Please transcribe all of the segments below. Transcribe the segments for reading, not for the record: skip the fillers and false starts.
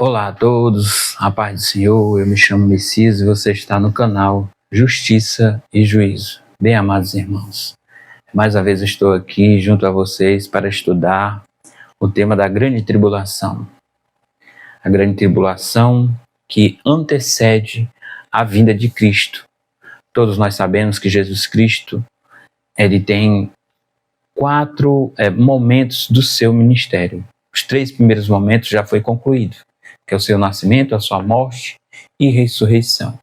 Olá a todos, a paz do Senhor, eu me chamo Messias e você está no canal Justiça e Juízo. Bem, amados irmãos, mais uma vez estou aqui junto a vocês para estudar o tema da grande tribulação. A grande tribulação que antecede a vinda de Cristo. Todos nós sabemos que Jesus Cristo, ele tem 4 momentos do seu ministério. Os 3 primeiros momentos já foi concluído, que é o seu nascimento, a sua morte e ressurreição.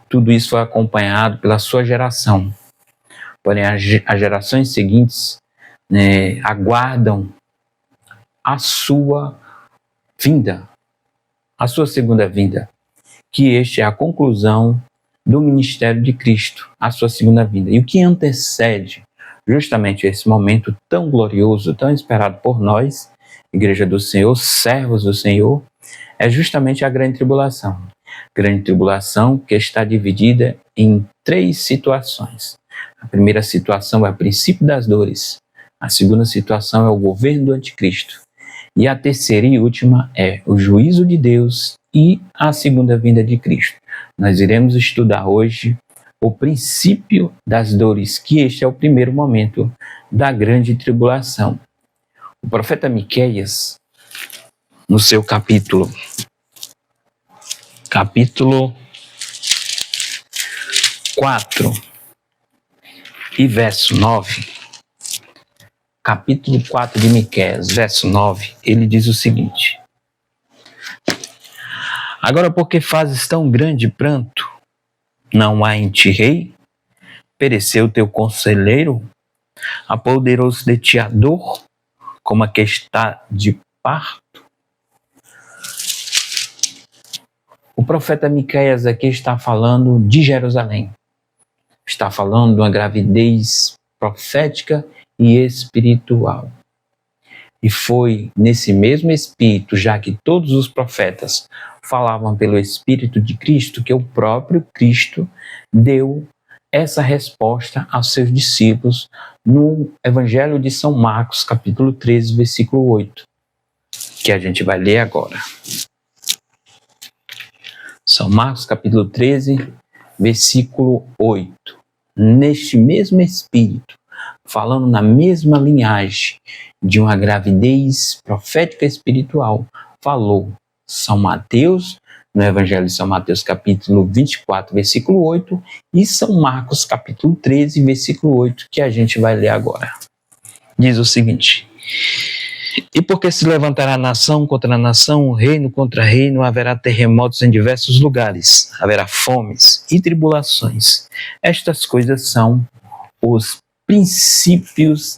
Tudo isso foi acompanhado pela sua geração. Porém, as gerações seguintes aguardam a sua vinda, a sua segunda vinda, que este é a conclusão do ministério de Cristo, a sua segunda vinda. E o que antecede justamente esse momento tão glorioso, tão esperado por nós, Igreja do Senhor, servos do Senhor, é justamente a grande tribulação. Grande tribulação que está dividida em 3 situações. A primeira situação é o princípio das dores. A segunda situação é o governo do anticristo. E a terceira e última é o juízo de Deus e a segunda vinda de Cristo. Nós iremos estudar hoje o princípio das dores, que este é o primeiro momento da grande tribulação. O profeta Miqueias, no seu capítulo 4 e verso 9, capítulo 4 de Miqueias, verso 9, ele diz o seguinte: Agora, porque fazes tão grande pranto, não há em ti rei? Pereceu teu conselheiro? Apoderou-se de ti a dor, como a que está de parto? O profeta Miqueias aqui está falando de Jerusalém. Está falando de uma gravidez profética e espiritual. E foi nesse mesmo espírito, já que todos os profetas falavam pelo Espírito de Cristo, que o próprio Cristo deu essa resposta aos seus discípulos no Evangelho de São Marcos, capítulo 13, versículo 8, que a gente vai ler agora. São Marcos, capítulo 13, versículo 8. Neste mesmo espírito, falando na mesma linhagem de uma gravidez profética espiritual, falou São Mateus, no Evangelho de São Mateus, capítulo 24, versículo 8, e São Marcos, capítulo 13, versículo 8, que a gente vai ler agora. Diz o seguinte: E porque se levantará nação contra nação, reino contra reino, haverá terremotos em diversos lugares, haverá fomes e tribulações. Estas coisas são os princípios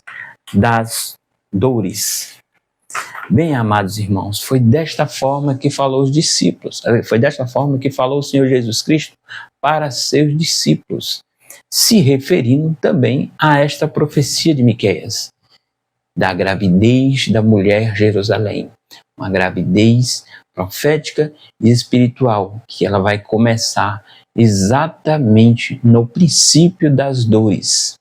das dores. Bem, amados irmãos, foi desta forma que falou os discípulos, foi desta forma que falou o Senhor Jesus Cristo para seus discípulos, se referindo também a esta profecia de Miqueias, da gravidez da mulher Jerusalém, uma gravidez profética e espiritual, que ela vai começar exatamente no princípio das dores,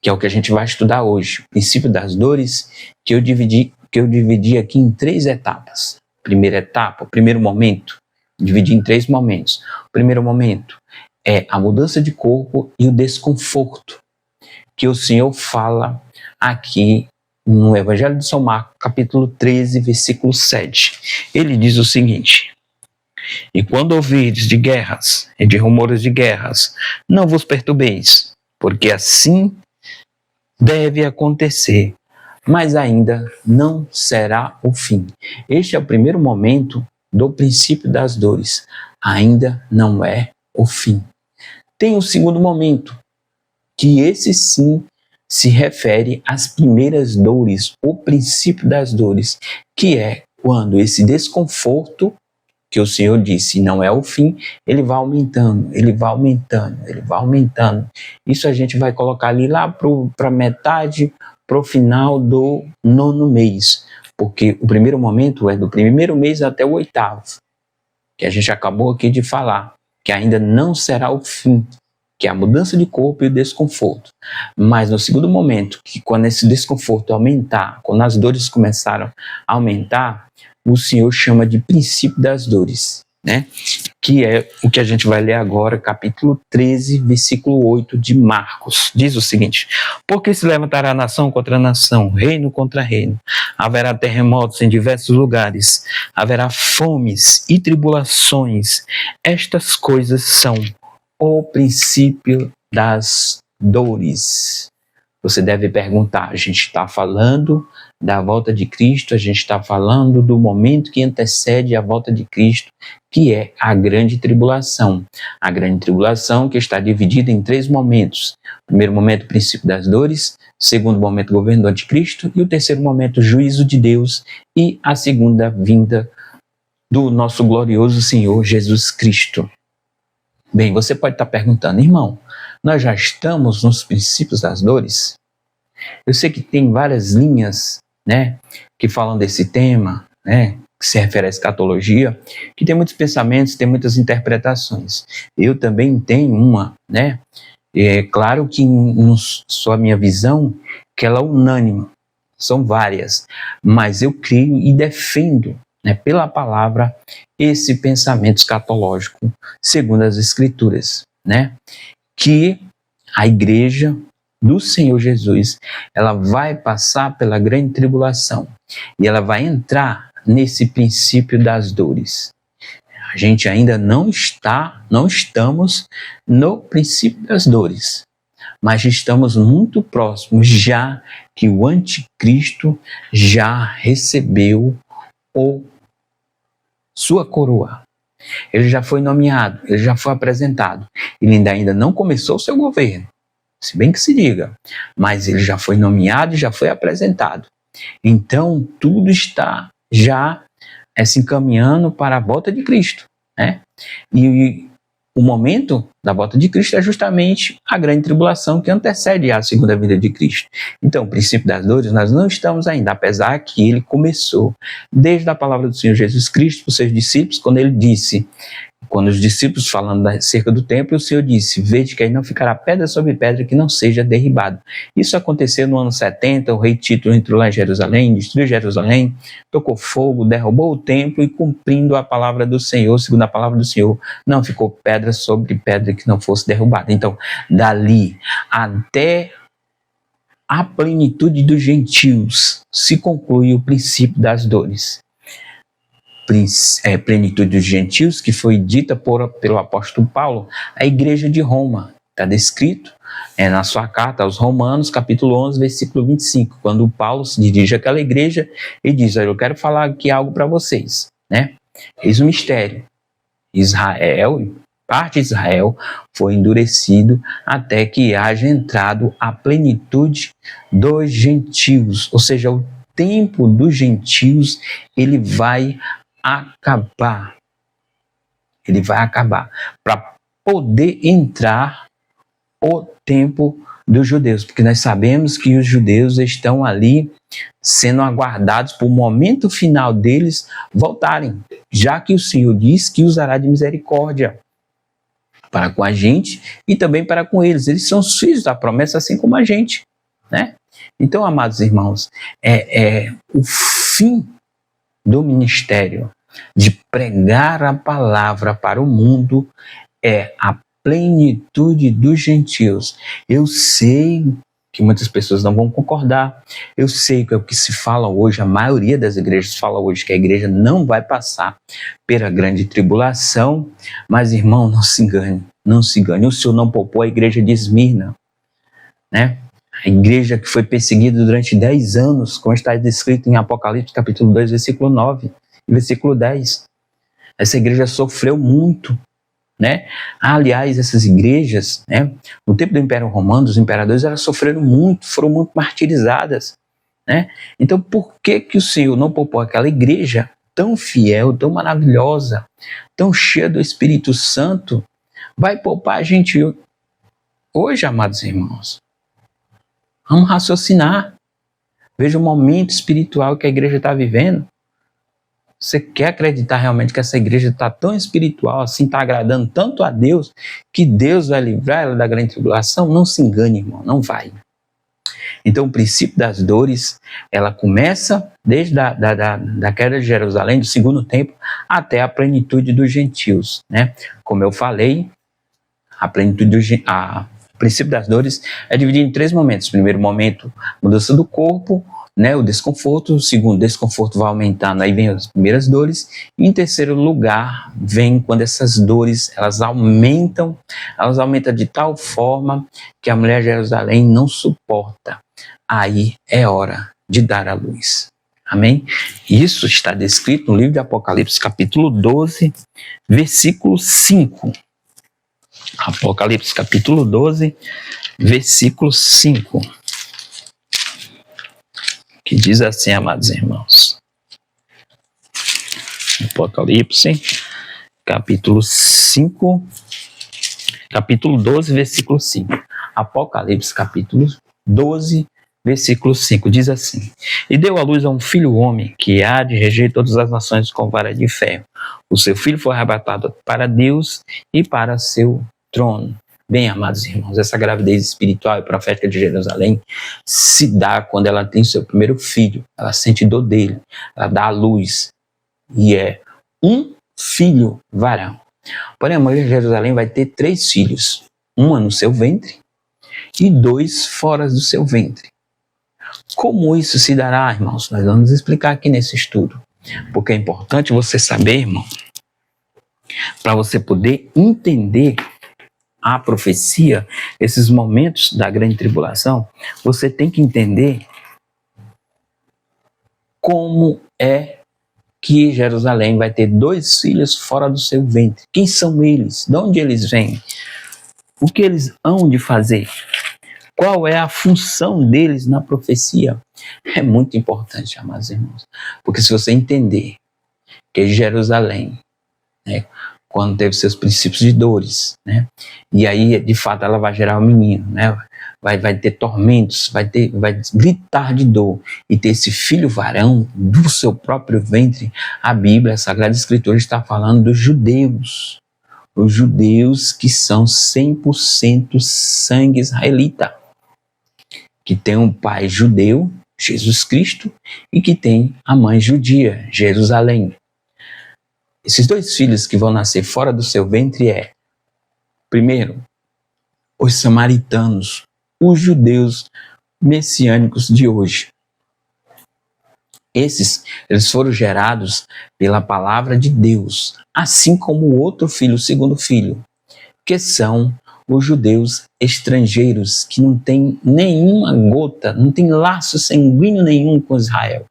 que é o que a gente vai estudar hoje. O princípio das dores, que eu dividi aqui em 3 etapas. Primeira etapa, o primeiro momento, dividi em 3 momentos. O primeiro momento é a mudança de corpo e o desconforto, que o Senhor fala aqui no Evangelho de São Marcos, capítulo 13, versículo 7. Ele diz o seguinte: E quando ouvirdes de guerras e de rumores de guerras, não vos perturbeis, porque assim deve acontecer, mas ainda não será o fim. Este é o primeiro momento do princípio das dores. Ainda não é o fim. Tem o segundo momento, que esse sim se refere às primeiras dores, o princípio das dores, que é quando esse desconforto, que o Senhor disse não é o fim, ele vai aumentando, ele vai aumentando, ele vai aumentando. Isso a gente vai colocar ali lá para metade, para o final do 9º mês, porque o primeiro momento é do 1º mês até o 8º, que a gente acabou aqui de falar, que ainda não será o fim, que é a mudança de corpo e o desconforto. Mas no segundo momento, que quando esse desconforto aumentar, quando as dores começaram a aumentar, o Senhor chama de princípio das dores, né? Que é o que a gente vai ler agora, capítulo 13, versículo 8 de Marcos. Diz o seguinte: porque se levantará nação contra nação, reino contra reino, haverá terremotos em diversos lugares, haverá fomes e tribulações. Estas coisas são o princípio das dores. Você deve perguntar, a gente está falando da volta de Cristo, a gente está falando do momento que antecede a volta de Cristo, que é a grande tribulação. A grande tribulação que está dividida em 3 momentos. O primeiro momento, o princípio das dores. O segundo momento, o governo do anticristo. E o terceiro momento, o juízo de Deus. E a segunda vinda do nosso glorioso Senhor Jesus Cristo. Bem, você pode estar perguntando, irmão, nós já estamos nos princípios das dores? Eu sei que tem várias linhas, né, que falam desse tema, né, que se refere à escatologia, que tem muitos pensamentos, tem muitas interpretações. Eu também tenho uma, né, é claro que sua minha visão, que ela é unânime, são várias, mas eu creio e defendo, né, pela palavra, esse pensamento escatológico, segundo as Escrituras, né, que a igreja do Senhor Jesus, ela vai passar pela grande tribulação e ela vai entrar nesse princípio das dores. A gente ainda não estamos no princípio das dores, mas estamos muito próximos, já que o anticristo já recebeu sua coroa. Ele já foi nomeado, ele já foi apresentado. Ele ainda não começou o seu governo, se bem que se diga, mas ele já foi nomeado e já foi apresentado. Então, tudo está já se encaminhando para a volta de Cristo, né? E o momento da volta de Cristo é justamente a grande tribulação que antecede a segunda vinda de Cristo. Então, o princípio das dores, nós não estamos ainda, apesar que ele começou desde a palavra do Senhor Jesus Cristo para os seus discípulos, quando os discípulos falando acerca do templo, o Senhor disse: vede que aí não ficará pedra sobre pedra que não seja derribado. Isso aconteceu no ano 70, o rei Tito entrou lá em Jerusalém, destruiu Jerusalém, tocou fogo, derrubou o templo e, cumprindo a palavra do Senhor, segundo a palavra do Senhor, não ficou pedra sobre pedra que não fosse derrubada. Então, dali até a plenitude dos gentios se conclui o princípio das dores. Plenitude dos gentios, que foi dita pelo apóstolo Paulo, a igreja de Roma. Está descrito na sua carta aos Romanos, capítulo 11, versículo 25, quando Paulo se dirige àquela igreja e diz: olha, eu quero falar aqui algo para vocês, né? Eis o mistério. Israel, parte de Israel, foi endurecido até que haja entrado a plenitude dos gentios, ou seja, o tempo dos gentios, ele vai acabar. Ele vai acabar para poder entrar o tempo dos judeus, porque nós sabemos que os judeus estão ali sendo aguardados para o momento final deles voltarem, já que o Senhor diz que usará de misericórdia para com a gente e também para com eles. Eles são os filhos da promessa, assim como a gente, né? Então, amados irmãos, o fim do ministério de pregar a palavra para o mundo é a plenitude dos gentios. Eu sei que muitas pessoas não vão concordar, eu sei que é o que se fala hoje, a maioria das igrejas fala hoje que a igreja não vai passar pela grande tribulação, mas, irmão, não se engane, não se engane. O Senhor não poupou a igreja de Esmirna, né? A igreja que foi perseguida durante 10 anos, como está descrito em Apocalipse capítulo 2, versículo 9 e versículo 10. Essa igreja sofreu muito, né? Aliás, essas igrejas, né, no tempo do Império Romano, os imperadores, elas sofreram muito, foram muito martirizadas, né? Então, por que o Senhor não poupou aquela igreja tão fiel, tão maravilhosa, tão cheia do Espírito Santo, vai poupar a gente hoje, amados irmãos? Vamos raciocinar. Veja o momento espiritual que a igreja está vivendo. Você quer acreditar realmente que essa igreja está tão espiritual, assim, está agradando tanto a Deus, que Deus vai livrar ela da grande tribulação? Não se engane, irmão, não vai. Então, o princípio das dores, ela começa desde da queda de Jerusalém, do segundo templo, até a plenitude dos gentios, né? Como eu falei, o princípio das dores é dividido em 3 momentos. O primeiro momento, mudança do corpo, né, o desconforto. O segundo, o desconforto vai aumentando, aí vem as primeiras dores. E em terceiro lugar, vem quando essas dores, elas aumentam de tal forma que a mulher de Jerusalém não suporta. Aí é hora de dar à luz. Amém? Isso está descrito no livro de Apocalipse, capítulo 12, versículo 5. Apocalipse, capítulo 12, versículo 5. Que diz assim, amados irmãos. Apocalipse, capítulo 5, capítulo 12, versículo 5. Apocalipse, capítulo 12, versículo 5, diz assim: E deu à luz a um filho homem, que há de reger todas as nações com vara de ferro. O seu filho foi arrebatado para Deus e para seu trono. Bem, amados irmãos, essa gravidez espiritual e profética de Jerusalém se dá quando ela tem seu primeiro filho. Ela sente dor dele, ela dá à luz, e é um filho varão. Porém, a mulher de Jerusalém vai ter 3 filhos, uma no seu ventre e 2 fora do seu ventre. Como isso se dará, irmãos? Nós vamos explicar aqui nesse estudo, porque é importante você saber, irmão, para você poder entender a profecia, esses momentos da grande tribulação, você tem que entender como é que Jerusalém vai ter 2 filhos fora do seu ventre. Quem são eles? De onde eles vêm? O que eles hão de fazer? Qual é a função deles na profecia? É muito importante, amados irmãos, porque se você entender que Jerusalém, né, quando teve seus princípios de dores, né, e aí de fato ela vai gerar um menino, né, vai ter tormentos, vai gritar de dor e ter esse filho varão do seu próprio ventre. A Bíblia, a Sagrada Escritura, está falando dos judeus, os judeus que são 100% sangue israelita, que tem um pai judeu, Jesus Cristo, e que tem a mãe judia, Jerusalém. Esses 2 filhos que vão nascer fora do seu ventre primeiro, os samaritanos, os judeus messiânicos de hoje. Eles foram gerados pela palavra de Deus, assim como o outro filho, o segundo filho, que são os judeus estrangeiros, que não têm nenhuma gota, não tem laço sanguíneo nenhum com Israel.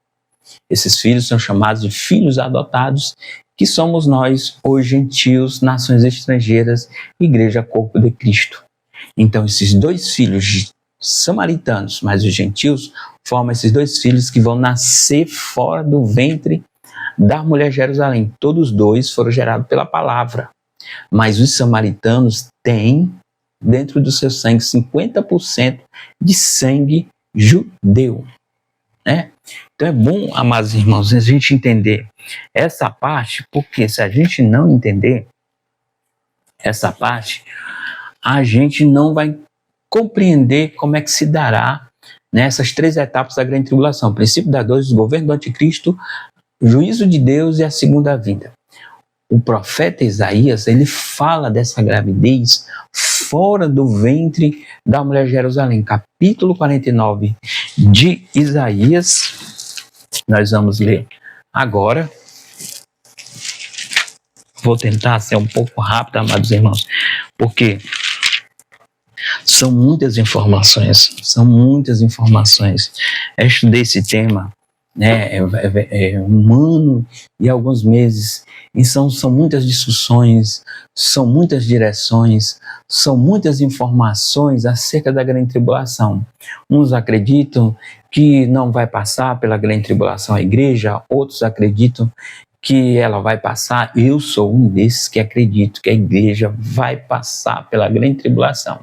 Esses filhos são chamados de filhos adotados, que somos nós, os gentios, nações estrangeiras, Igreja Corpo de Cristo. Então, esses 2 filhos samaritanos, mas os gentios, formam esses 2 filhos que vão nascer fora do ventre da mulher Jerusalém. Todos 2 foram gerados pela palavra, mas os samaritanos têm dentro do seu sangue 50% de sangue judeu, né? Então é bom, amados irmãos, a gente entender essa parte, porque se a gente não entender essa parte, a gente não vai compreender como é que se dará nessas 3 etapas da grande tribulação: o princípio da dor, o governo do anticristo, o juízo de Deus e a segunda vinda. O profeta Isaías, ele fala dessa gravidez fora do ventre da mulher de Jerusalém. Capítulo 49 de Isaías, nós vamos ler agora. Vou tentar ser um pouco rápido, amados irmãos, porque são muitas informações. Eu estudei esse tema, né, um ano e alguns meses, e são muitas discussões, são muitas direções, são muitas informações acerca da grande tribulação. Uns acreditam que não vai passar pela grande tribulação a igreja, outros acreditam que ela vai passar. Eu sou um desses que acredito que a igreja vai passar pela grande tribulação.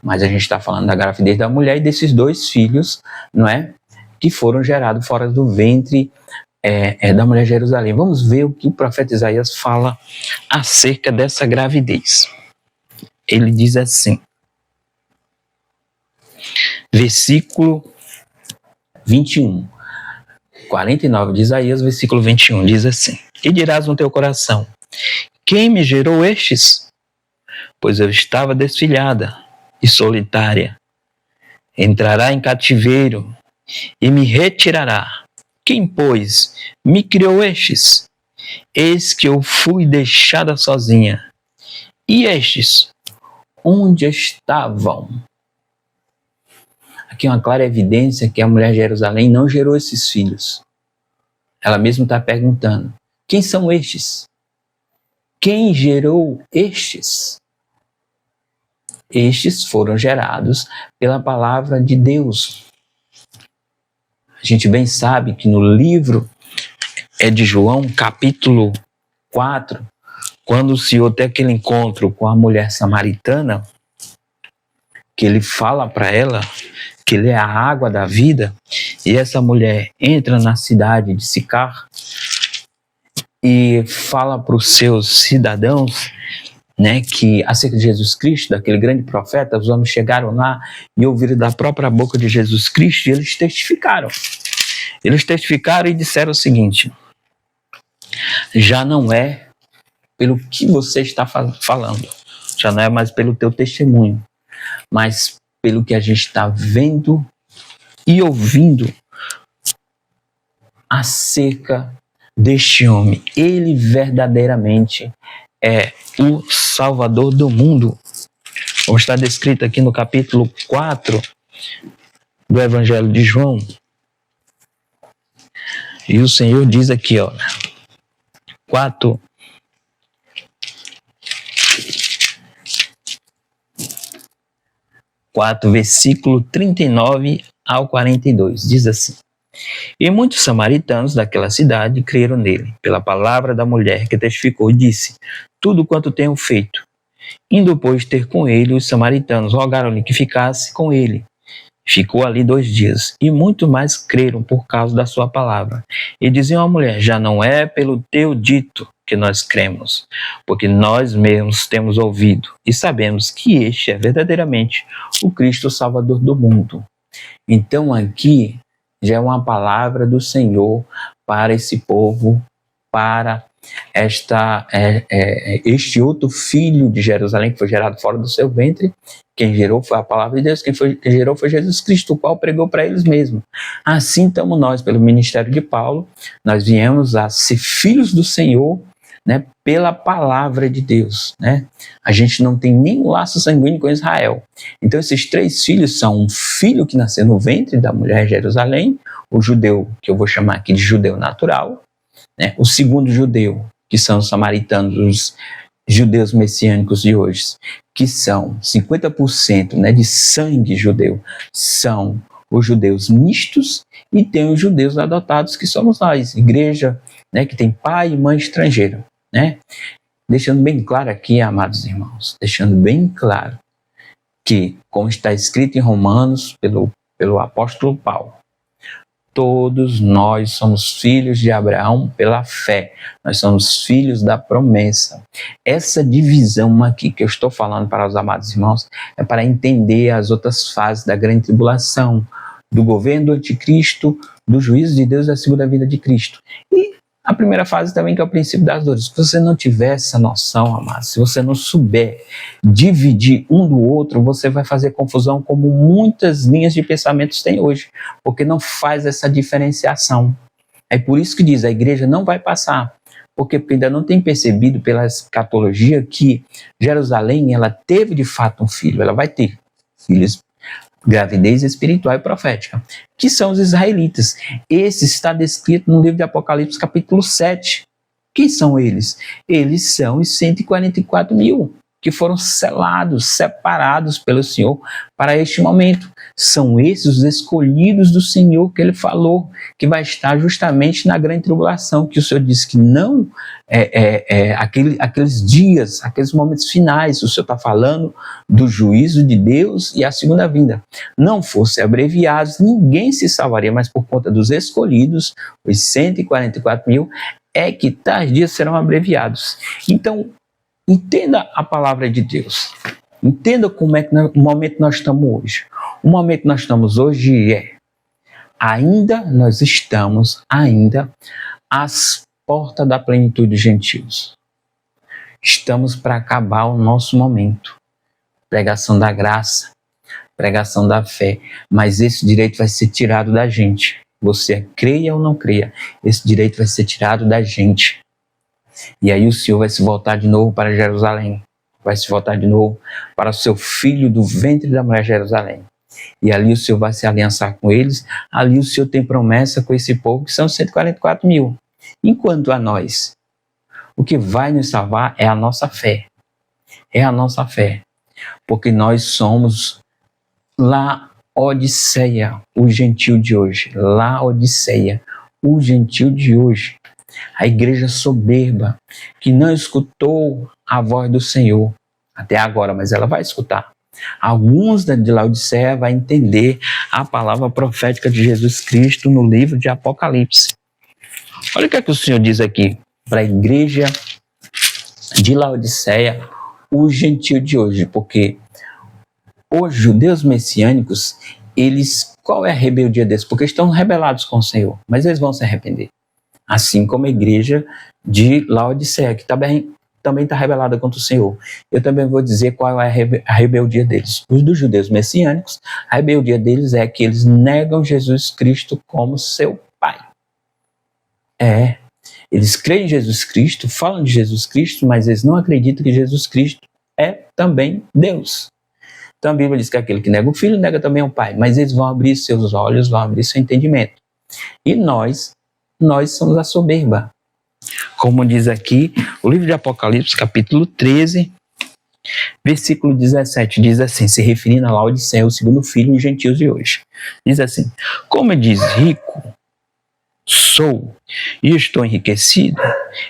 Mas a gente está falando da gravidez da mulher e desses 2 filhos, não é? Que foram gerados fora do ventre da mulher de Jerusalém. Vamos ver o que o profeta Isaías fala acerca dessa gravidez. Ele diz assim, versículo 21. 49 de Isaías, versículo 21, diz assim: E dirás no teu coração: quem me gerou estes? Pois eu estava desfilhada e solitária. Entrará em cativeiro e me retirará. Quem, pois, me criou estes? Eis que eu fui deixada sozinha. E estes, onde estavam? Aqui é uma clara evidência que a mulher de Jerusalém não gerou esses filhos. Ela mesma está perguntando: quem são estes? Quem gerou estes? Estes foram gerados pela palavra de Deus. A gente bem sabe que no livro de João, capítulo 4, quando o Senhor tem aquele encontro com a mulher samaritana, que ele fala para ela que ele é a água da vida, e essa mulher entra na cidade de Sicar e fala para os seus cidadãos, né, que acerca de Jesus Cristo, daquele grande profeta. Os homens chegaram lá e ouviram da própria boca de Jesus Cristo, e eles testificaram. Eles testificaram e disseram o seguinte: já não é pelo que você está falando, já não é mais pelo teu testemunho, mas pelo que a gente está vendo e ouvindo acerca deste homem. Ele verdadeiramente é o Salvador do mundo. Como está descrito aqui no capítulo 4 do Evangelho de João. E o Senhor diz aqui, 4, versículo 39 ao 42, diz assim: E muitos samaritanos daquela cidade creram nele, pela palavra da mulher que testificou e disse: tudo quanto tenho feito. Indo, pois, ter com ele, os samaritanos rogaram-lhe que ficasse com ele. Ficou ali 2 dias, e muito mais creram por causa da sua palavra. E diziam à mulher: já não é pelo teu dito que nós cremos, porque nós mesmos temos ouvido e sabemos que este é verdadeiramente o Cristo, o Salvador do mundo. Então aqui já é uma palavra do Senhor para esse povo, para este outro filho de Jerusalém que foi gerado fora do seu ventre. Quem gerou foi a palavra de Deus, quem gerou foi Jesus Cristo, o qual pregou para eles mesmos. Assim estamos nós, pelo ministério de Paulo, nós viemos a ser filhos do Senhor, né, pela palavra de Deus, né? A gente não tem nenhum laço sanguíneo com Israel. Então esses 3 filhos são um filho que nasceu no ventre da mulher de Jerusalém, o judeu, que eu vou chamar aqui de judeu natural, né? O segundo judeu, que são os samaritanos, os judeus messiânicos de hoje, que são 50%, né, de sangue judeu, são os judeus mistos, e tem os judeus adotados, que somos nós, igreja, né, que tem pai e mãe estrangeiro, né? Deixando bem claro aqui, amados irmãos, deixando bem claro que, como está escrito em Romanos pelo apóstolo Paulo, todos nós somos filhos de Abraão pela fé. Nós somos filhos da promessa. Essa divisão aqui que eu estou falando para os amados irmãos é para entender as outras fases da grande tribulação, do governo do anticristo, do juízo de Deus e da segunda vinda de Cristo. E a primeira fase também, que é o princípio das dores. Se você não tiver essa noção, amados, se você não souber dividir um do outro, você vai fazer confusão, como muitas linhas de pensamentos têm hoje, porque não faz essa diferenciação. É por isso que diz: a igreja não vai passar, porque ainda não tem percebido pela escatologia que Jerusalém, ela teve de fato um filho, ela vai ter filhos, gravidez espiritual e profética, que são os israelitas. Esse está descrito no livro de Apocalipse, capítulo 7. Quem são eles? Eles são os 144 mil, que foram selados, separados pelo Senhor para este momento. São esses os escolhidos do Senhor, que ele falou que vai estar justamente na grande tribulação, que o Senhor disse que não aqueles dias, aqueles momentos finais. O Senhor está falando do juízo de Deus e a segunda vinda. Não fossem abreviados, ninguém se salvaria, mas por conta dos escolhidos, os 144 mil, é que tais dias serão abreviados. Então, entenda a palavra de Deus. Entenda como é que no momento nós estamos hoje. O momento que nós estamos hoje nós estamos às portas da plenitude dos gentios. Estamos para acabar o nosso momento. Pregação da graça, pregação da fé, mas esse direito vai ser tirado da gente. Você creia ou não creia, esse direito vai ser tirado da gente. E aí o Senhor vai se voltar de novo para Jerusalém, vai se voltar de novo para o seu filho do ventre da mulher Jerusalém. E ali o Senhor vai se aliançar com eles, ali o Senhor tem promessa com esse povo, que são 144 mil. Enquanto a nós, o que vai nos salvar é a nossa fé. É a nossa fé. Porque nós somos Laodiceia, o gentil de hoje. Laodiceia, o gentil de hoje. A igreja soberba, que não escutou a voz do Senhor até agora, mas ela vai escutar. Alguns de Laodiceia vai entender a palavra profética de Jesus Cristo no livro de Apocalipse. Olha o que é que o Senhor diz aqui para a igreja de Laodiceia, o gentil de hoje, porque os judeus messiânicos, qual é a rebeldia deles? Porque estão rebelados com o Senhor, mas eles vão se arrepender. Assim como a igreja de Laodiceia, que também está rebelada contra o Senhor. Eu também vou dizer qual é a rebeldia deles. Os dos judeus messiânicos, a rebeldia deles é que eles negam Jesus Cristo como seu Pai. Eles creem em Jesus Cristo, falam de Jesus Cristo, mas eles não acreditam que Jesus Cristo é também Deus. Então a Bíblia diz que aquele que nega o Filho, nega também o Pai. Mas eles vão abrir seus olhos, vão abrir seu entendimento. E nós somos a soberba. Como diz aqui o livro de Apocalipse, capítulo 13, versículo 17, diz assim, se referindo a Laodiceia, o segundo filho, os gentios de hoje. Diz assim, como diz rico, sou e estou enriquecido,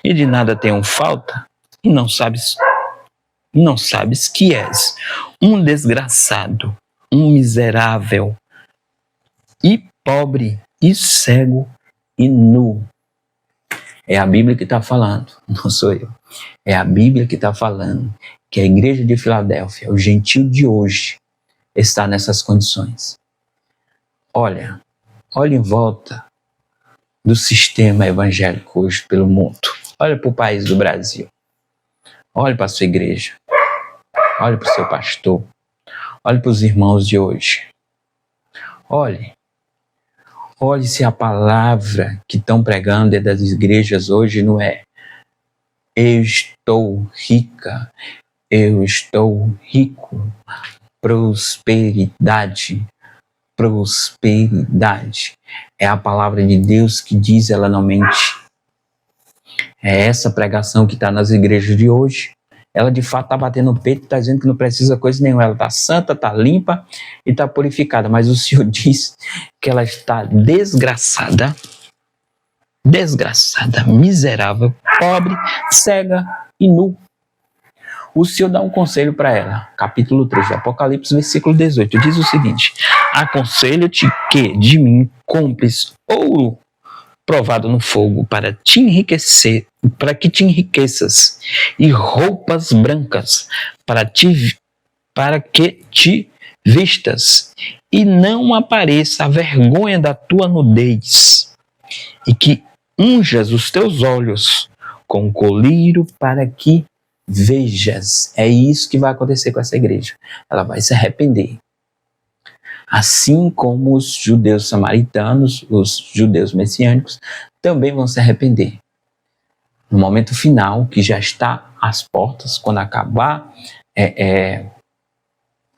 e de nada tenho falta, e não sabes que és um desgraçado, um miserável, e pobre, e cego, e nu. É a Bíblia que está falando, não sou eu. É a Bíblia que está falando que a igreja de Filadélfia, o gentil de hoje, está nessas condições. Olha em volta do sistema evangélico hoje pelo mundo. Olha para o país do Brasil. Olha para a sua igreja. Olha para o seu pastor. Olha para os irmãos de hoje. Olhe se a palavra que estão pregando dentro das igrejas hoje não é eu estou rica, eu estou rico, prosperidade. É a palavra de Deus que diz, ela não mente. É essa pregação que está nas igrejas de hoje. Ela de fato está batendo no peito, está dizendo que não precisa coisa nenhuma. Ela está santa, está limpa e está purificada. Mas o Senhor diz que ela está desgraçada, miserável, pobre, cega e nu. O Senhor dá um conselho para ela. Capítulo 3 de Apocalipse, versículo 18. Diz o seguinte, aconselho-te que de mim compres ouro provado no fogo para te enriquecer, para que te enriqueças, e roupas brancas para que te vistas, e não apareça a vergonha da tua nudez, e que unjas os teus olhos com colírio para que vejas. É isso que vai acontecer com essa igreja. Ela vai se arrepender. Assim como os judeus samaritanos, os judeus messiânicos, também vão se arrepender. No momento final, que já está às portas, quando acabar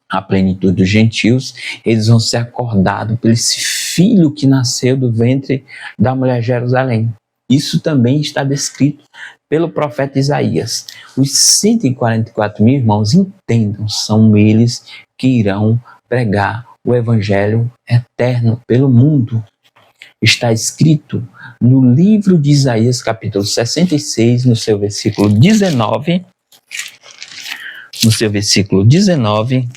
a plenitude dos gentios, eles vão ser acordados por esse filho que nasceu do ventre da mulher Jerusalém. Isso também está descrito pelo profeta Isaías. Os 144 mil irmãos, entendam, são eles que irão pregar o evangelho eterno pelo mundo. Está escrito no livro de Isaías, capítulo 66, no seu versículo 19. No seu versículo 19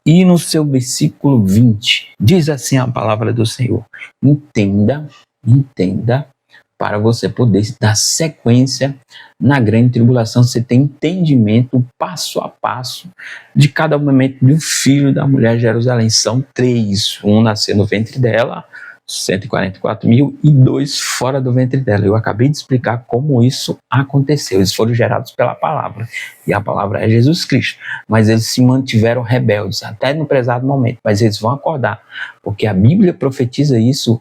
e no seu versículo 20. Diz assim a palavra do Senhor. Entenda, para você poder dar sequência na grande tribulação. Você tem entendimento passo a passo de cada momento do filho da mulher de Jerusalém. São 3, um nasceu no ventre dela, 144 mil, e 2 fora do ventre dela. Eu acabei de explicar como isso aconteceu. Eles foram gerados pela palavra, e a palavra é Jesus Cristo, mas eles se mantiveram rebeldes até no prezado momento, mas eles vão acordar, porque a Bíblia profetiza isso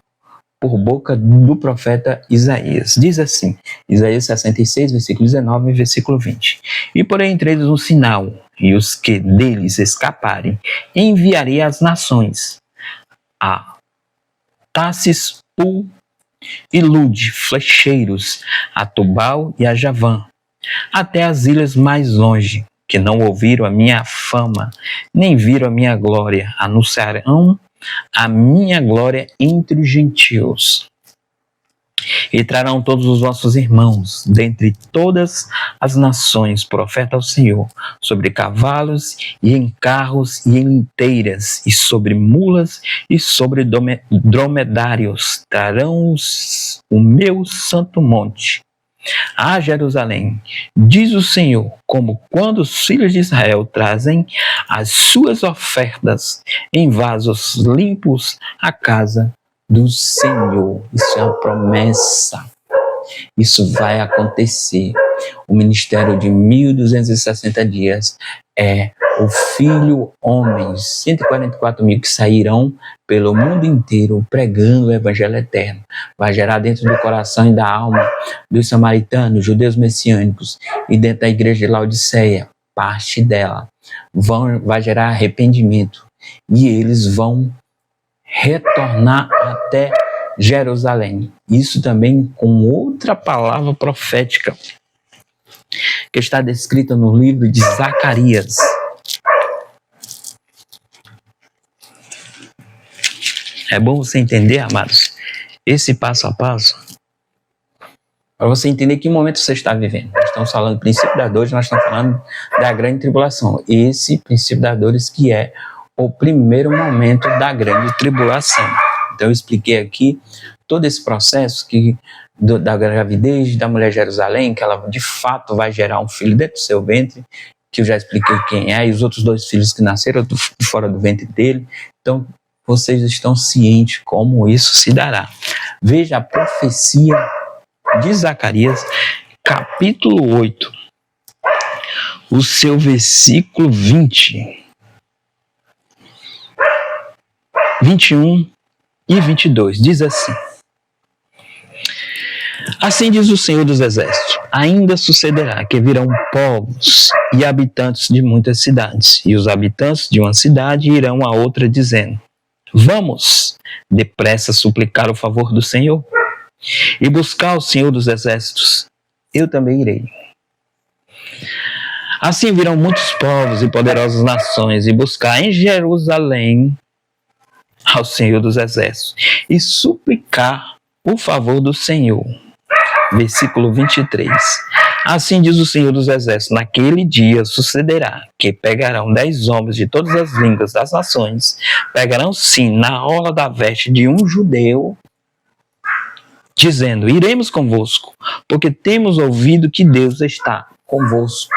por boca do profeta Isaías. Diz assim, Isaías 66, versículo 19 e versículo 20. E porém entre eles um sinal, e os que deles escaparem, enviarei às nações, a Tarsis, Pul e Lude, flecheiros, a Tubal e a Javã, até as ilhas mais longe, que não ouviram a minha fama, nem viram a minha glória, anunciarão a minha glória entre os gentios. E trarão todos os vossos irmãos, dentre todas as nações, profeta ao Senhor, sobre cavalos e em carros e em inteiras, e sobre mulas e sobre dromedários, trarão o meu santo monte a Jerusalém, diz o Senhor, como quando os filhos de Israel trazem as suas ofertas em vasos limpos à casa do Senhor. Isso é uma promessa. Isso vai acontecer. O ministério de 1260 dias é o filho homens, 144 mil que sairão pelo mundo inteiro pregando o evangelho eterno. Vai gerar dentro do coração e da alma dos samaritanos, judeus messiânicos, e dentro da igreja de Laodiceia, parte dela, vai gerar arrependimento, e eles vão retornar até Jerusalém. Isso também com outra palavra profética que está descrita no livro de Zacarias. É bom você entender, amados, esse passo a passo, para você entender que momento você está vivendo. Nós estamos falando do princípio das dores, nós estamos falando da grande tribulação. Esse princípio das dores que é o primeiro momento da grande tribulação. Então eu expliquei aqui todo esse processo da gravidez da mulher de Jerusalém, que ela de fato vai gerar um filho dentro do seu ventre, que eu já expliquei quem é, e os outros 2 filhos que nasceram de fora do ventre dele. Então vocês estão cientes como isso se dará. Veja a profecia de Zacarias, capítulo 8, o seu versículo 20, 21 e 22, diz assim: assim diz o Senhor dos Exércitos, ainda sucederá que virão povos e habitantes de muitas cidades, e os habitantes de uma cidade irão a outra dizendo: vamos depressa suplicar o favor do Senhor e buscar o Senhor dos Exércitos. Eu também irei. Assim virão muitos povos e poderosas nações e buscar em Jerusalém ao Senhor dos Exércitos e suplicar o favor do Senhor. Versículo 23. Assim diz o Senhor dos Exércitos, naquele dia sucederá que pegarão 10 homens de todas as línguas das nações, pegarão sim na orla da veste de um judeu, dizendo: iremos convosco, porque temos ouvido que Deus está convosco.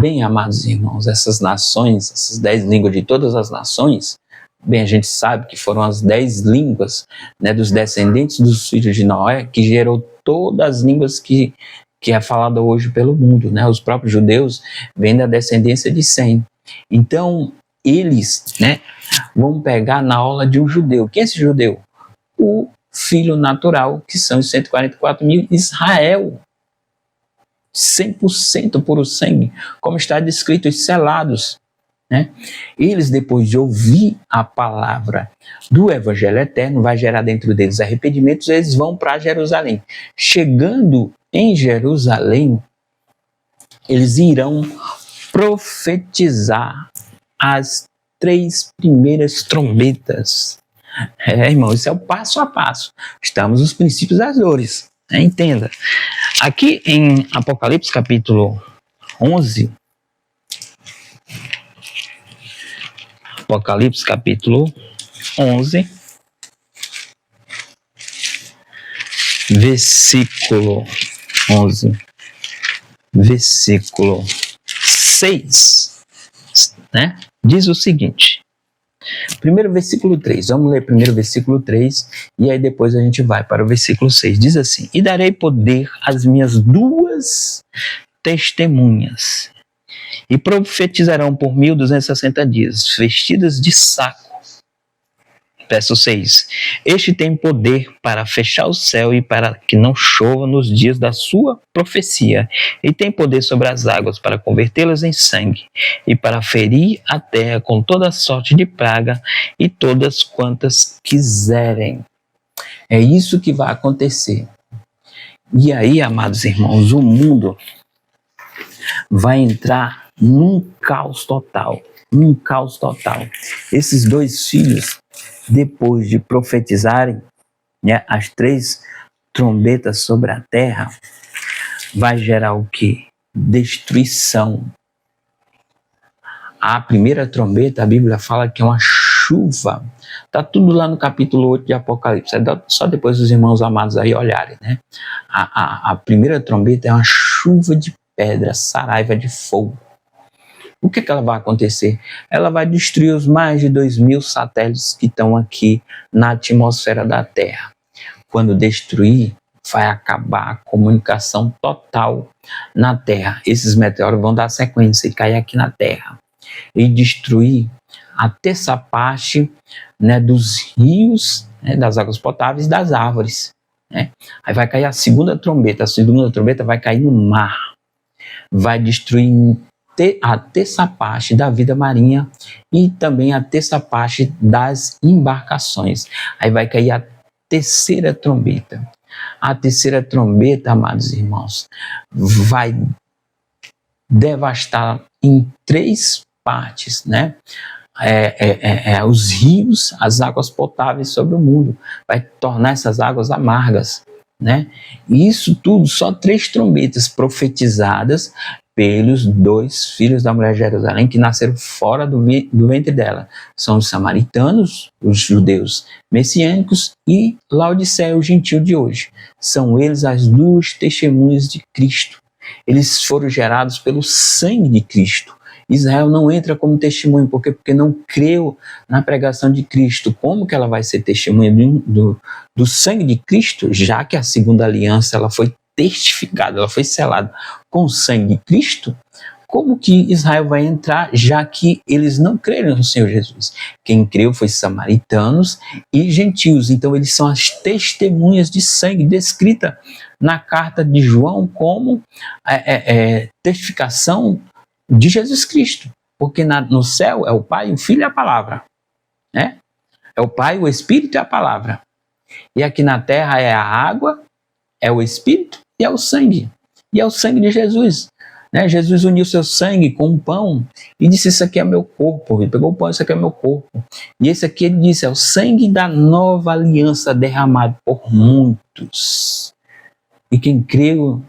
Bem, amados irmãos, essas nações, essas 10 línguas de todas as nações, bem, a gente sabe que foram as 10 línguas, né, dos descendentes dos filhos de Noé, que gerou todas as línguas que é falada hoje pelo mundo, né? Os próprios judeus vêm da descendência de Sem. Então, eles, né, vão pegar na aula de um judeu. Quem é esse judeu? O filho natural, que são os 144 mil, Israel. 100% puro sangue, como está descrito, os selados, né? Eles, depois de ouvir a palavra do evangelho eterno, vai gerar dentro deles arrependimentos, eles vão para Jerusalém. Chegando em Jerusalém, eles irão profetizar as 3 primeiras trombetas. Irmão, isso é o passo a passo. Estamos nos princípios das dores. Entenda. Aqui em Apocalipse capítulo 11, Apocalipse capítulo 11, versículo 11, versículo 6, né? Diz o seguinte, primeiro versículo 3, vamos ler primeiro versículo 3 e aí depois a gente vai para o versículo 6. Diz assim: e darei poder às minhas duas testemunhas, e profetizarão por 1260 dias, vestidas de saco. Verso 6. Este tem poder para fechar o céu e para que não chova nos dias da sua profecia. E tem poder sobre as águas para convertê-las em sangue e para ferir a terra com toda sorte de praga e todas quantas quiserem. É isso que vai acontecer. E aí, amados irmãos, o mundo vai entrar num caos total. Um caos total. Esses dois filhos, depois de profetizarem, né, as 3 trombetas sobre a terra, vai gerar o quê? Destruição. A primeira trombeta, a Bíblia fala que é uma chuva. Está tudo lá no capítulo 8 de Apocalipse. Só depois os irmãos amados aí olharem, né? A primeira trombeta é uma chuva de pedra, saraiva de fogo. O que ela vai acontecer? Ela vai destruir os mais de 2.000 satélites que estão aqui na atmosfera da Terra. Quando destruir, vai acabar a comunicação total na Terra. Esses meteoros vão dar sequência e cair aqui na Terra. E destruir a terça parte, né, dos rios, né, das águas potáveis e das árvores. Né? Aí vai cair a segunda trombeta. A segunda trombeta vai cair no mar. Vai destruir a terça parte da vida marinha e também a terça parte das embarcações. Aí vai cair a terceira trombeta. A terceira trombeta, amados irmãos, vai devastar em 3 partes, né? Os rios, as águas potáveis sobre o mundo. Vai tornar essas águas amargas, né? E isso tudo, só 3 trombetas profetizadas pelos 2 filhos da mulher de Jerusalém que nasceram fora do ventre dela. São os samaritanos, os judeus messiânicos e Laodiceia, o gentio de hoje. São eles as 2 testemunhas de Cristo. Eles foram gerados pelo sangue de Cristo. Israel não entra como testemunho, porque não creu na pregação de Cristo. Como que ela vai ser testemunha do sangue de Cristo, já que a segunda aliança ela foi testificada, ela foi selada com o sangue de Cristo? Como que Israel vai entrar, já que eles não creram no Senhor Jesus? Quem creu foi samaritanos e gentios. Então eles são as testemunhas de sangue, descrita na carta de João como testificação de Jesus Cristo. Porque no céu é o Pai, o Filho e a Palavra. Né? É o Pai, o Espírito e a Palavra. E aqui na terra é a água, é o Espírito e é o sangue. E é o sangue de Jesus. Né? Jesus uniu seu sangue com um pão e disse: isso aqui é meu corpo. Ele pegou o pão: isso aqui é meu corpo. E esse aqui ele disse: é o sangue da nova aliança derramado por muitos. E quem creu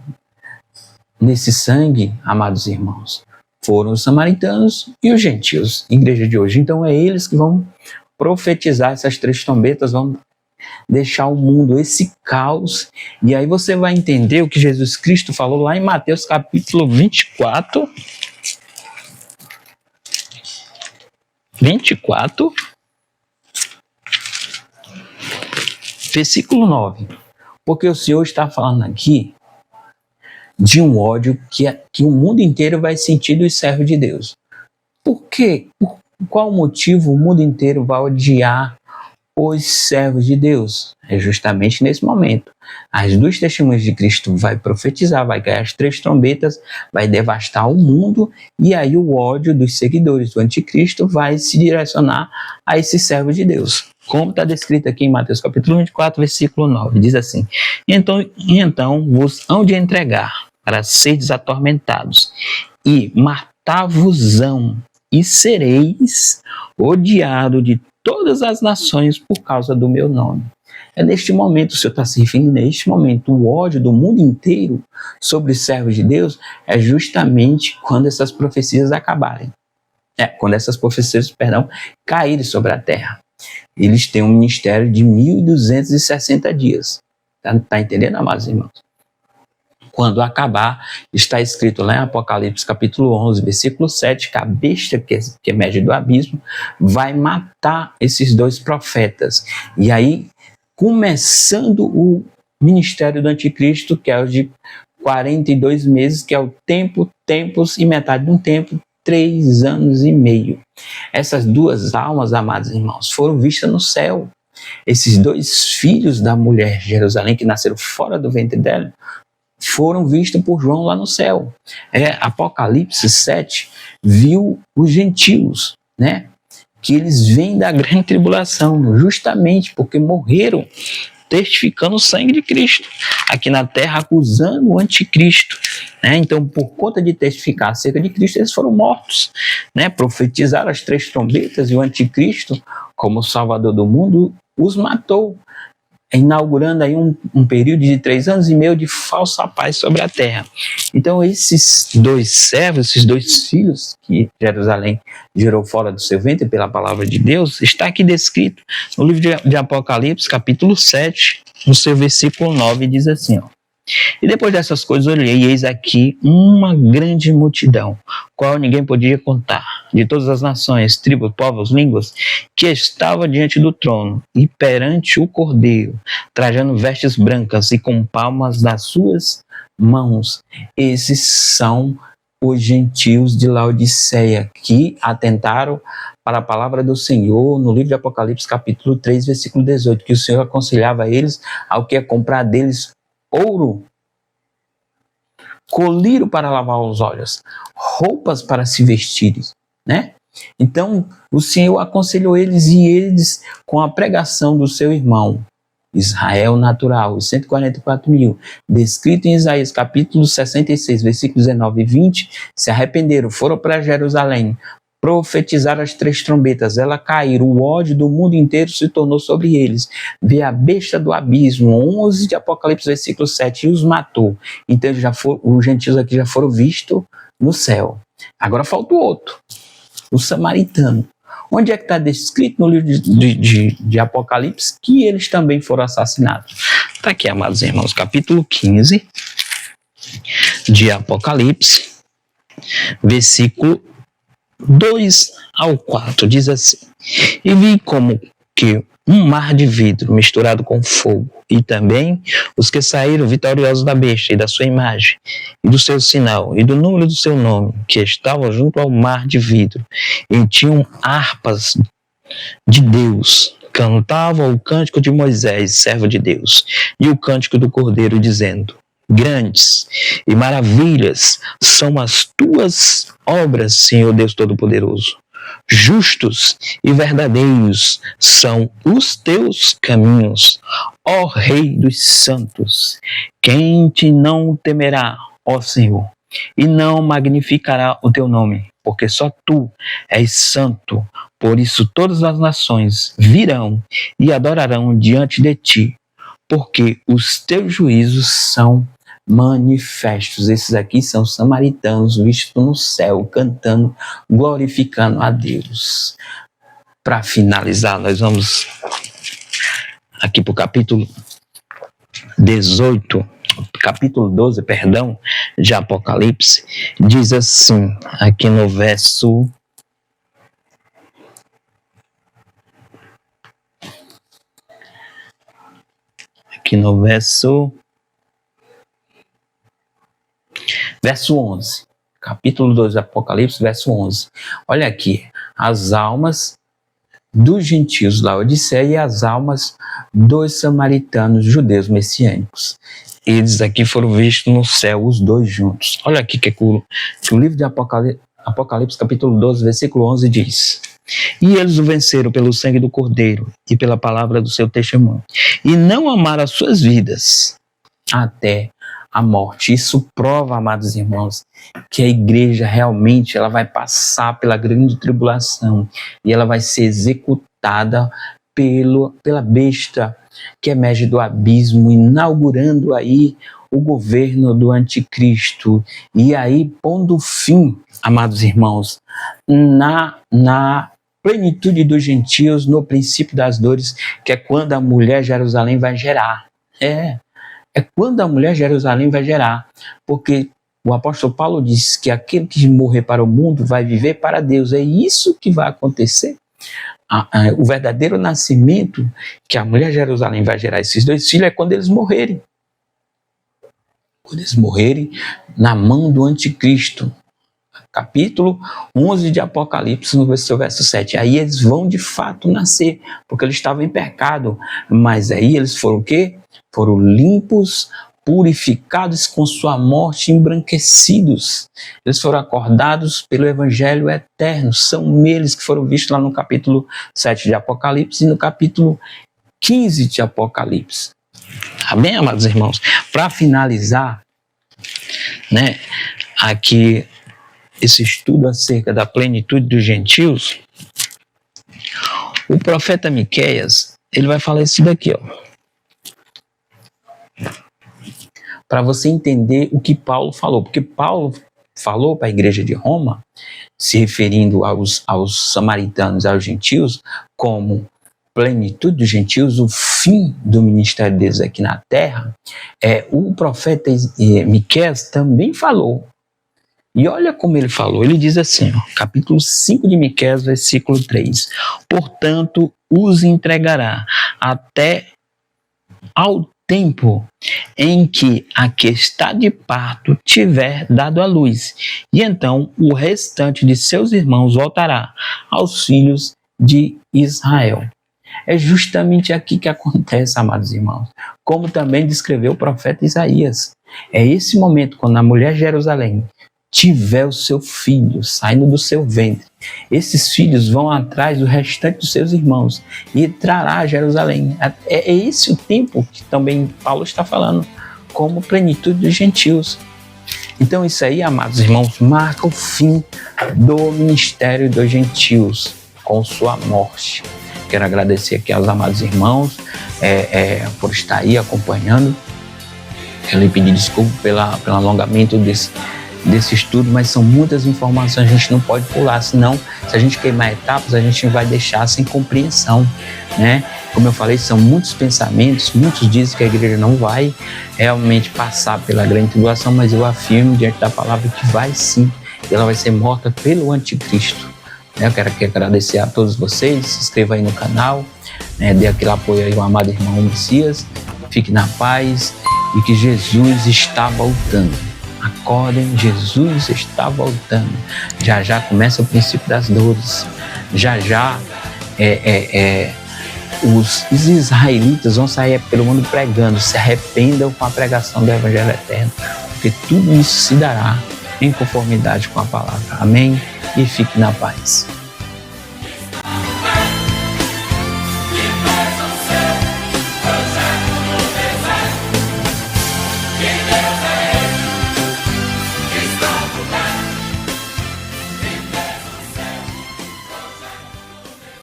nesse sangue, amados irmãos, foram os samaritanos e os gentios, igreja de hoje. Então é eles que vão profetizar essas 3 trombetas, vão deixar o mundo esse caos. E aí você vai entender o que Jesus Cristo falou lá em Mateus capítulo 24, versículo 9. Porque o Senhor está falando aqui de um ódio que o mundo inteiro vai sentir dos servos de Deus. Por quê? Por qual motivo o mundo inteiro vai odiar os servos de Deus? É justamente nesse momento. As 2 testemunhas de Cristo vai profetizar, vai cair as 3 trombetas, vai devastar o mundo, e aí o ódio dos seguidores do anticristo vai se direcionar a esses servos de Deus. Como está descrito aqui em Mateus capítulo 24, versículo 9. Diz assim: Então vos hão de entregar para seres atormentados, e matar-vos-ão, e sereis odiados de todas as nações por causa do meu nome. É neste momento, o Senhor está se referindo neste momento, o ódio do mundo inteiro sobre os servos de Deus é justamente quando essas profecias acabarem. Quando essas profecias, caírem sobre a terra. Eles têm um ministério de 1260 dias. Tá entendendo, amados irmãos? Quando acabar, está escrito lá em Apocalipse capítulo 11, versículo 7, que a besta que emerge do abismo vai matar esses dois profetas. E aí, começando o ministério do anticristo, que é o de 42 meses, que é o tempo, tempos e metade de um tempo, 3 anos e meio. Essas duas almas, amados irmãos, foram vistas no céu. Esses dois filhos da mulher Jerusalém, que nasceram fora do ventre dela, foram vistos por João lá no céu. Apocalipse 7 viu os gentios, né? Que eles vêm da grande tribulação, justamente porque morreram testificando o sangue de Cristo, aqui na terra acusando o anticristo, né? Então, por conta de testificar acerca de Cristo, eles foram mortos, né? Profetizaram as 3 trombetas e o anticristo, como salvador do mundo, os matou, inaugurando aí um período de 3 anos e meio de falsa paz sobre a terra. Então, esses dois servos, esses dois filhos que Jerusalém gerou fora do seu ventre pela palavra de Deus, está aqui descrito no livro de Apocalipse, capítulo 7, no seu versículo 9, diz assim, ó: E depois dessas coisas olhei, e eis aqui uma grande multidão, qual ninguém podia contar, de todas as nações, tribos, povos, línguas, que estava diante do trono e perante o Cordeiro, trajando vestes brancas e com palmas das suas mãos. Esses são os gentios de Laodiceia, que atentaram para a palavra do Senhor no livro de Apocalipse, capítulo 3, versículo 18, que o Senhor aconselhava eles ao que é comprar deles ouro, colírio para lavar os olhos, roupas para se vestirem, né? Então, o Senhor aconselhou eles, e eles, com a pregação do seu irmão, Israel natural, os 144 mil, descrito em Isaías capítulo 66, versículos 19 e 20, se arrependeram, foram para Jerusalém, profetizaram as 3 trombetas, ela caíram, o ódio do mundo inteiro se tornou sobre eles, veio a besta do abismo, 11 de Apocalipse, versículo 7, e os matou. Então os gentios aqui já foram vistos no céu. Agora falta o outro, o samaritano. Onde é que está descrito no livro de Apocalipse que eles também foram assassinados? Está aqui, amados irmãos, capítulo 15 de Apocalipse, versículo 2 ao 4, diz assim: E vi como que um mar de vidro misturado com fogo, e também os que saíram vitoriosos da besta e da sua imagem, e do seu sinal, e do número do seu nome, que estavam junto ao mar de vidro, e tinham harpas de Deus, cantavam o cântico de Moisés, servo de Deus, e o cântico do Cordeiro, dizendo: Grandes e maravilhas são as tuas obras, Senhor Deus Todo-Poderoso. Justos e verdadeiros são os teus caminhos, ó Rei dos santos. Quem te não temerá, ó Senhor, e não magnificará o teu nome, porque só tu és santo. Por isso todas as nações virão e adorarão diante de ti, porque os teus juízos são manifestos. Esses aqui são samaritanos vistos no céu, cantando, glorificando a Deus. Para finalizar, nós vamos aqui para o capítulo 12, de Apocalipse. Diz assim, aqui no verso... Verso 11, capítulo 2 do Apocalipse, verso 11. Olha aqui, as almas dos gentios da Laodiceia e as almas dos samaritanos judeus messiânicos. Eles aqui foram vistos no céu, os dois juntos. Olha aqui que o livro de Apocalipse, capítulo 12, versículo 11 diz: E eles o venceram pelo sangue do Cordeiro e pela palavra do seu testemunho, e não amaram as suas vidas até a morte. Isso prova, amados irmãos, que a igreja realmente ela vai passar pela grande tribulação e ela vai ser executada pela besta que emerge do abismo, inaugurando aí o governo do anticristo, e aí pondo fim, amados irmãos, na plenitude dos gentios, no princípio das dores, que é quando a mulher Jerusalém vai gerar. é quando a mulher Jerusalém vai gerar, porque o apóstolo Paulo diz que aquele que morrer para o mundo vai viver para Deus. É isso que vai acontecer. O verdadeiro nascimento que a mulher Jerusalém vai gerar esses dois filhos é quando eles morrerem. Quando eles morrerem na mão do anticristo. Capítulo 11 de Apocalipse, no verso 7. Aí eles vão de fato nascer, porque eles estavam em pecado. Mas aí eles foram o quê? Foram limpos, purificados com sua morte, embranquecidos. Eles foram acordados pelo Evangelho eterno. São eles que foram vistos lá no capítulo 7 de Apocalipse e no capítulo 15 de Apocalipse. Amém, amados irmãos? Para finalizar, né, aqui esse estudo acerca da plenitude dos gentios, o profeta Miqueias, ele vai falar isso daqui, ó. Para você entender o que Paulo falou, porque Paulo falou para a igreja de Roma, se referindo aos samaritanos, aos gentios, como plenitude dos gentios, o fim do ministério deles aqui na terra. O profeta Miqueias também falou. E olha como ele falou, ele diz assim, ó, capítulo 5 de Miqueias, versículo 3. Portanto, os entregará até ao tempo em que a que está de parto tiver dado à luz, e então o restante de seus irmãos voltará aos filhos de Israel. É justamente aqui que acontece, amados irmãos, como também descreveu o profeta Isaías. É esse momento quando a mulher Jerusalém tiver o seu filho saindo do seu ventre, esses filhos vão atrás do restante dos seus irmãos e trará a Jerusalém. É esse o tempo que também Paulo está falando, como plenitude dos gentios. Então isso aí, amados irmãos, marca o fim do ministério dos gentios com sua morte. Quero agradecer aqui aos amados irmãos por estar aí acompanhando. Quero lhe pedir desculpa pelo alongamento desse estudo, mas são muitas informações, a gente não pode pular, senão, se a gente queimar etapas, a gente vai deixar sem compreensão, né? Como eu falei, são muitos pensamentos, muitos dizem que a igreja não vai realmente passar pela grande tribulação, mas eu afirmo diante da palavra que vai sim, ela vai ser morta pelo anticristo. Eu quero aqui agradecer a todos vocês, se inscreva aí no canal, né? Dê aquele apoio aí ao amado irmão Messias, fique na paz e que Jesus está voltando. Acordem, Jesus está voltando. Já já começa o princípio das dores. Já já os israelitas vão sair pelo mundo pregando. Se arrependam com a pregação do Evangelho eterno, porque tudo isso se dará em conformidade com a palavra. Amém? E fique na paz.